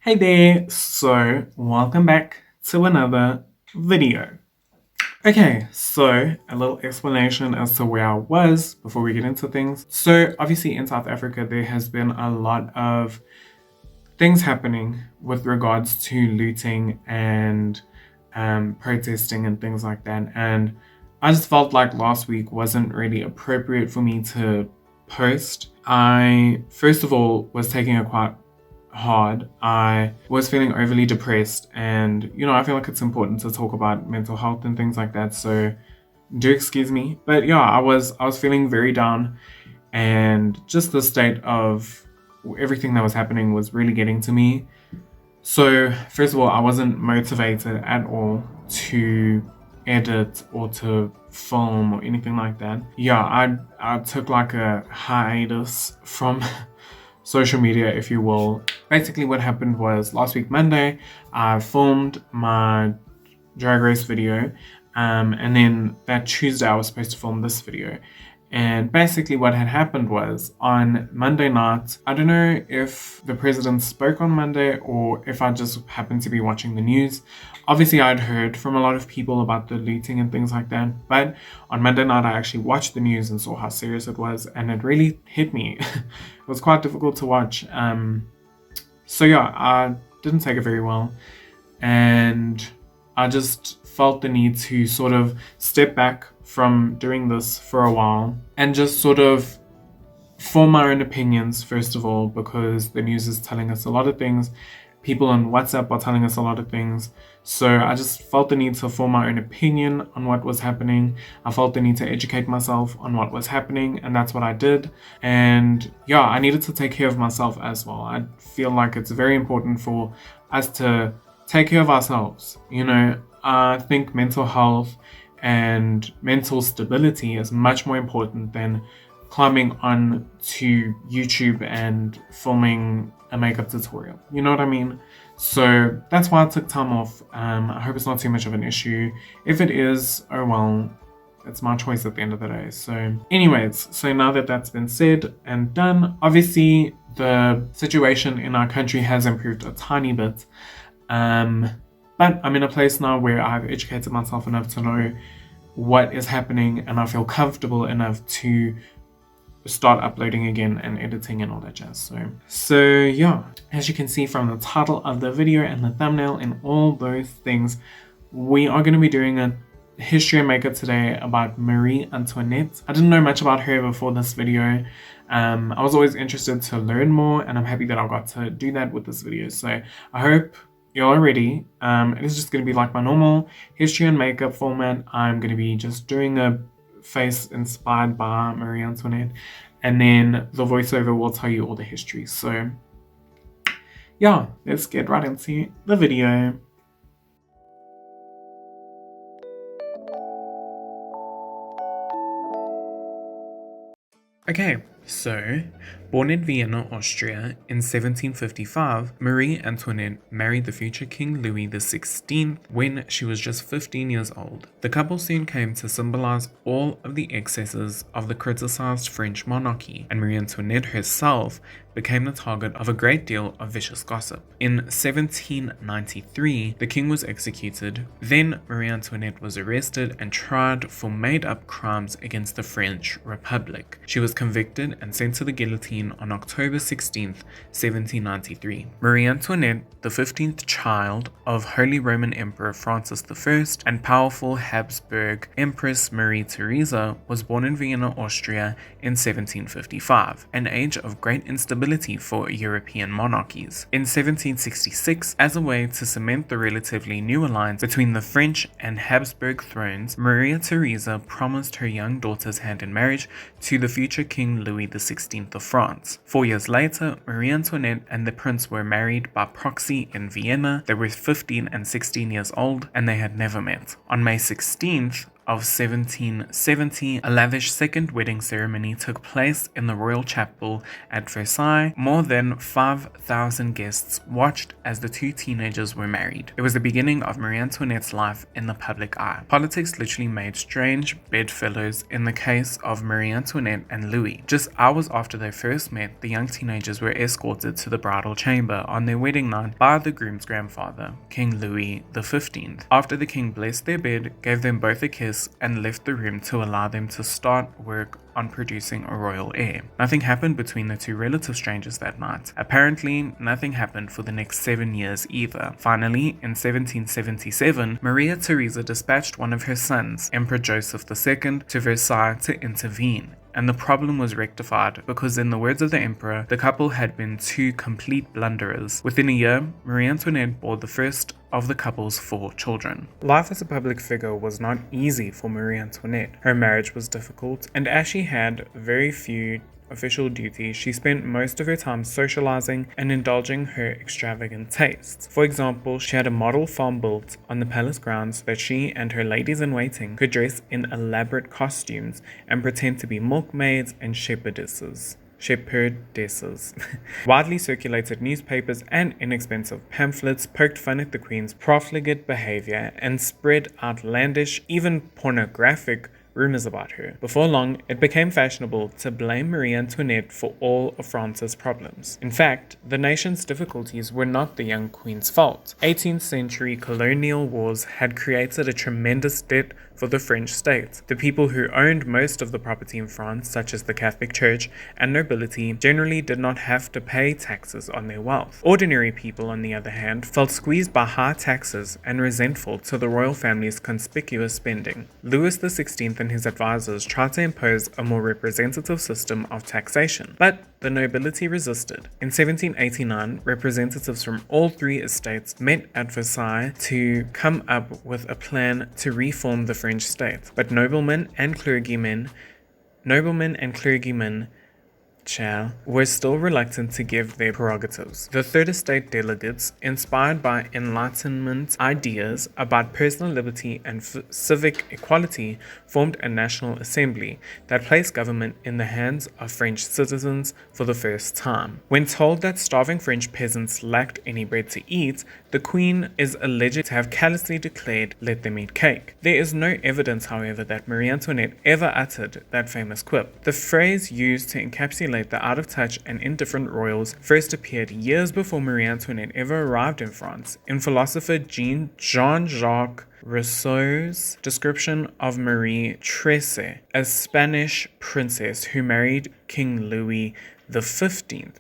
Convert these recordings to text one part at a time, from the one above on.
Hey there, so welcome back to another video. Okay, so a little explanation as to where I was before we get into things. So obviously in South Africa, there has been a lot of things happening with regards to looting and protesting and things like that. And I just felt like last week wasn't really appropriate for me to post. I, first of all, was taking it quite hard. I was feeling overly depressed, and I feel like it's important to talk about mental health and things like that. So do excuse me. But yeah, I was feeling very down, and just the state of everything that was happening was really getting to me. So, first of all, I wasn't motivated at all to edit or to film or anything like that. Yeah, I took like a hiatus from social media, if you will. Basically, what happened was last week, Monday, I filmed my Drag Race video, and then that Tuesday, I was supposed to film this video. And basically, what had happened was on Monday night, I don't know if the president spoke on Monday or if I just happened to be watching the news. Obviously, I'd heard from a lot of people about the looting and things like that. But on Monday night, I actually watched the news and saw how serious it was, and it really hit me. It was quite difficult to watch. So, yeah, I didn't take it very well. And I just felt the need to sort of step back from doing this for a while and just sort of form my own opinions, first of all, because the news is telling us a lot of things. People on WhatsApp are telling us a lot of things. So I just felt the need to form my own opinion on what was happening. I felt the need to educate myself on what was happening, and that's what I did. And yeah, I needed to take care of myself as well. I feel like it's very important for us to take care of ourselves. I think mental health and mental stability is much more important than climbing on to YouTube and filming a makeup tutorial. You know what I mean? So that's why I took time off. I hope it's not too much of an issue. If it is, oh well, it's my choice at the end of the day. So anyways, so now that that's been said and done, obviously the situation in our country has improved a tiny bit. But I'm in a place now where I've educated myself enough to know what is happening, and I feel comfortable enough to start uploading again and editing and all that jazz. So yeah, as you can see from the title of the video and the thumbnail and all those things, we are going to be doing a history and makeup today about Marie Antoinette. I didn't know much about her before this video. I was always interested to learn more, and I'm happy that I got to do that with this video. So I hope you're all ready. It is just going to be like my normal history and makeup format. I'm going to be just doing a face inspired by Marie Antoinette, and then the voiceover will tell you all the history. So yeah, let's get right into the video. Okay, so born in Vienna, Austria in 1755, Marie Antoinette married the future King Louis XVI when she was just 15 years old. The couple soon came to symbolize all of the excesses of the criticized French monarchy, and Marie Antoinette herself became the target of a great deal of vicious gossip. In 1793, the king was executed. Then Marie Antoinette was arrested and tried for made-up crimes against the French Republic. She was convicted and sent to the guillotine on October 16, 1793. Marie Antoinette, the 15th child of Holy Roman Emperor Francis I and powerful Habsburg Empress Marie Theresa, was born in Vienna, Austria in 1755, an age of great instability for European monarchies. In 1766, as a way to cement the relatively new alliance between the French and Habsburg thrones, Maria Theresa promised her young daughter's hand in marriage to the future King Louis XVI of France. 4 years later, Marie Antoinette and the prince were married by proxy in Vienna. They were 15 and 16 years old, and they had never met. On May 16th, of 1770, a lavish second wedding ceremony took place in the royal chapel at Versailles. More than 5,000 guests watched as the two teenagers were married. It was the beginning of Marie Antoinette's life in the public eye. Politics literally made strange bedfellows in the case of Marie Antoinette and Louis. Just hours after they first met, the young teenagers were escorted to the bridal chamber on their wedding night by the groom's grandfather, King Louis XV. After the king blessed their bed, gave them both a kiss, and left the room to allow them to start work on producing a royal heir. Nothing happened between the two relative strangers that night. Apparently, nothing happened for the next 7 years either. Finally, in 1777, Maria Theresa dispatched one of her sons, Emperor Joseph II, to Versailles to intervene. And the problem was rectified because, in the words of the emperor, the couple had been two complete blunderers. Within a year, Marie Antoinette bore the first of the couple's 4 children. Life as a public figure was not easy for Marie Antoinette. Her marriage was difficult, and as she had very few official duties, she spent most of her time socializing and indulging her extravagant tastes. For example, she had a model farm built on the palace grounds that she and her ladies-in-waiting could dress in elaborate costumes and pretend to be milkmaids and shepherdesses. Widely circulated newspapers and inexpensive pamphlets poked fun at the Queen's profligate behavior and spread outlandish, even pornographic, rumors about her. Before long, it became fashionable to blame Marie Antoinette for all of France's problems. In fact, the nation's difficulties were not the young queen's fault. 18th century colonial wars had created a tremendous debt for the French state. The people who owned most of the property in France, such as the Catholic Church and nobility, generally did not have to pay taxes on their wealth. Ordinary people, on the other hand, felt squeezed by high taxes and resentful to the royal family's conspicuous spending. Louis XVI and his advisors tried to impose a more representative system of taxation, but the nobility resisted. In 1789, representatives from all 3 estates met at Versailles to come up with a plan to reform the French state, but noblemen and clergymen were still reluctant to give their prerogatives. The Third Estate delegates, inspired by Enlightenment ideas about personal liberty and civic equality, formed a National Assembly that placed government in the hands of French citizens for the first time. When told that starving French peasants lacked any bread to eat, the Queen is alleged to have callously declared, "Let them eat cake." There is no evidence, however, that Marie Antoinette ever uttered that famous quip. The phrase used to encapsulate the out-of-touch and indifferent royals first appeared years before Marie Antoinette ever arrived in France, in philosopher Jean-Jacques Rousseau's description of Marie Therese, a Spanish princess who married King Louis XIV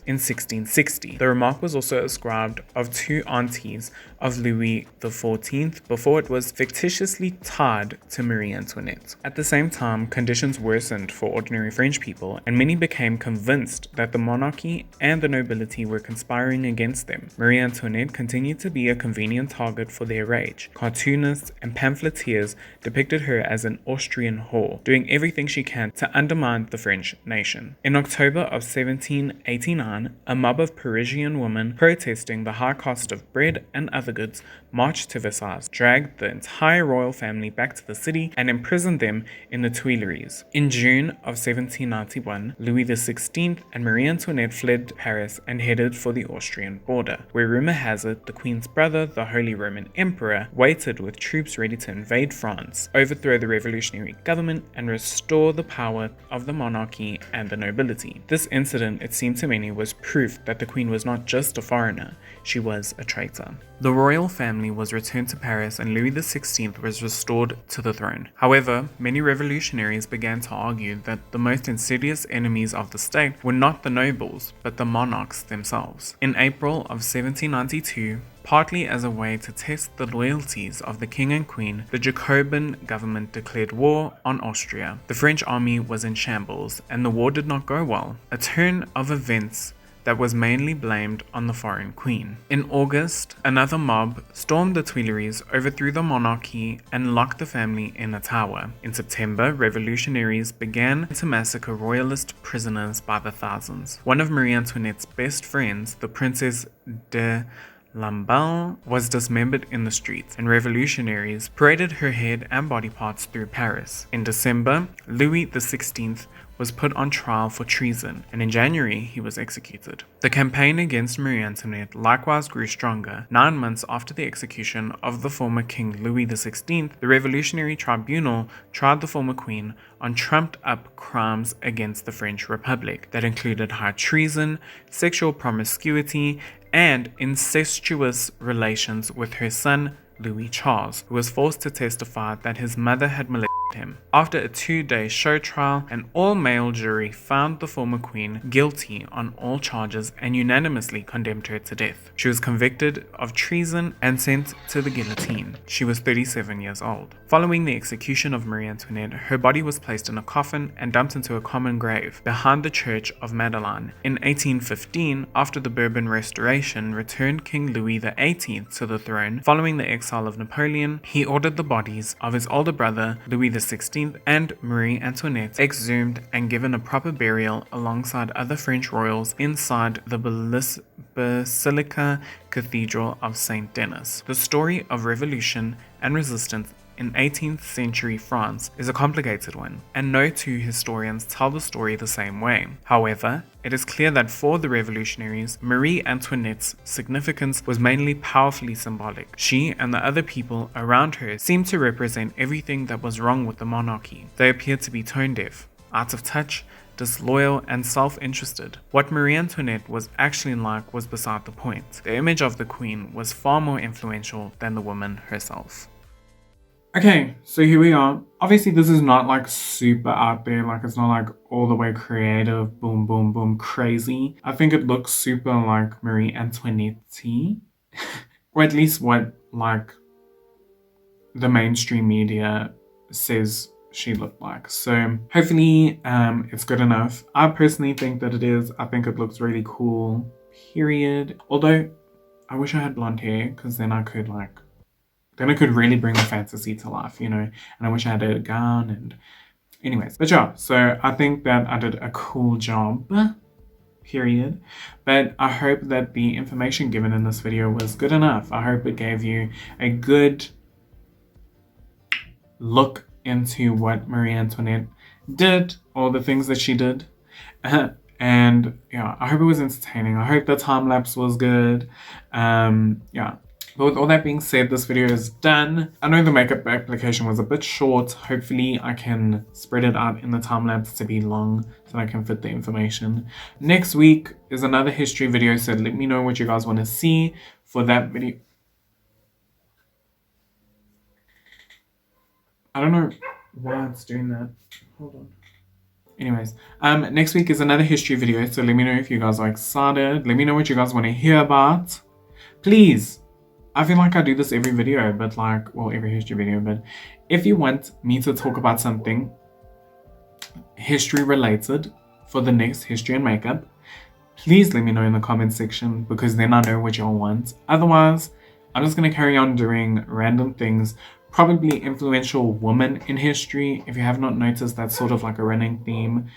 in 1660. The remark was also ascribed of 2 aunties of Louis XIV before it was fictitiously tied to Marie Antoinette. At the same time, conditions worsened for ordinary French people, and many became convinced that the monarchy and the nobility were conspiring against them. Marie Antoinette continued to be a convenient target for their rage. Cartoonists and pamphleteers depicted her as an Austrian whore, doing everything she can to undermine the French nation. In October of 1789, a mob of Parisian women protesting the high cost of bread and other goods marched to Versailles, dragged the entire royal family back to the city, and imprisoned them in the Tuileries. In June of 1791, Louis XVI and Marie Antoinette fled Paris and headed for the Austrian border, where rumor has it the Queen's brother, the Holy Roman Emperor, waited with troops ready to invade France, overthrow the revolutionary government, and restore the power of the monarchy and the nobility. This incident, it seemed to many, was proof that the Queen was not just a foreigner, she was a traitor. The royal family was returned to Paris and Louis XVI was restored to the throne. However, many revolutionaries began to argue that the most insidious enemies of the state were not the nobles, but the monarchs themselves. In April of 1792, partly as a way to test the loyalties of the king and queen, the Jacobin government declared war on Austria. The French army was in shambles, and the war did not go well, a turn of events that was mainly blamed on the foreign queen. In August, another mob stormed the Tuileries, overthrew the monarchy, and locked the family in a tower. In September, revolutionaries began to massacre royalist prisoners by the thousands. One of Marie Antoinette's best friends, the Princess de Lamballe was dismembered in the streets, and revolutionaries paraded her head and body parts through Paris. In December, Louis XVI was put on trial for treason, and in January he was executed. The campaign against Marie Antoinette likewise grew stronger. 9 months after the execution of the former King Louis XVI, the Revolutionary Tribunal tried the former queen on trumped-up crimes against the French Republic that included high treason, sexual promiscuity, and incestuous relations with her son Louis Charles, who was forced to testify that his mother had molested him. After a 2-day show trial, an all-male jury found the former queen guilty on all charges and unanimously condemned her to death. She was convicted of treason and sent to the guillotine. She was 37 years old. Following the execution of Marie Antoinette, her body was placed in a coffin and dumped into a common grave behind the Church of Madeleine. In 1815, after the Bourbon Restoration returned King Louis XVIII to the throne following the exile of Napoleon, he ordered the bodies of his older brother Louis XVI and Marie Antoinette exhumed and given a proper burial alongside other French royals inside the Basilica Cathedral of Saint Denis. The story of revolution and resistance in 18th century France is a complicated one, and no two historians tell the story the same way. However, it is clear that for the revolutionaries, Marie Antoinette's significance was mainly powerfully symbolic. She and the other people around her seemed to represent everything that was wrong with the monarchy. They appeared to be tone deaf, out of touch, disloyal, and self-interested. What Marie Antoinette was actually like was beside the point. The image of the queen was far more influential than the woman herself. Okay, so here we are. Obviously, this is not like super out there, like it's not like all the way creative, boom, boom, boom, crazy. I think it looks super like Marie Antoinette-y, or at least what like the mainstream media says she looked like. So hopefully it's good enough. I personally think that it is. I think it looks really cool, period. Although I wish I had blonde hair, because then I could really bring the fantasy to life, you know, and I wish I had a gown and anyways. But yeah, so I think that I did a cool job, period. But I hope that the information given in this video was good enough. I hope it gave you a good look into what Marie Antoinette did, all the things that she did. And yeah, I hope it was entertaining. I hope the time lapse was good. Yeah. But with all that being said, this video is done. I know the makeup application was a bit short. Hopefully I can spread it out in the time lapse to be long so that I can fit the information. Next week is another history video, so let me know what you guys want to see for that video. I don't know why it's doing that. Hold on. Anyways, next week is another history video, so let me know if you guys are excited. Let me know what you guys want to hear about. Please. I feel like I do this every video, but like, well, every history video, but if you want me to talk about something history related for the next history and makeup, please let me know in the comment section, because then I know what y'all want. Otherwise, I'm just going to carry on doing random things, probably influential women in history. If you have not noticed, that's sort of like a running theme.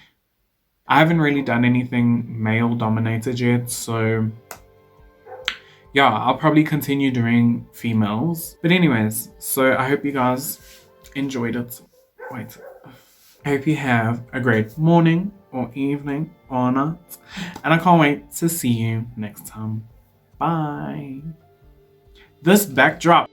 I haven't really done anything male dominated yet, so yeah, I'll probably continue doing females. But anyways, so I hope you guys enjoyed it. Wait. I hope you have a great morning or evening or night. And I can't wait to see you next time. Bye. This backdrop.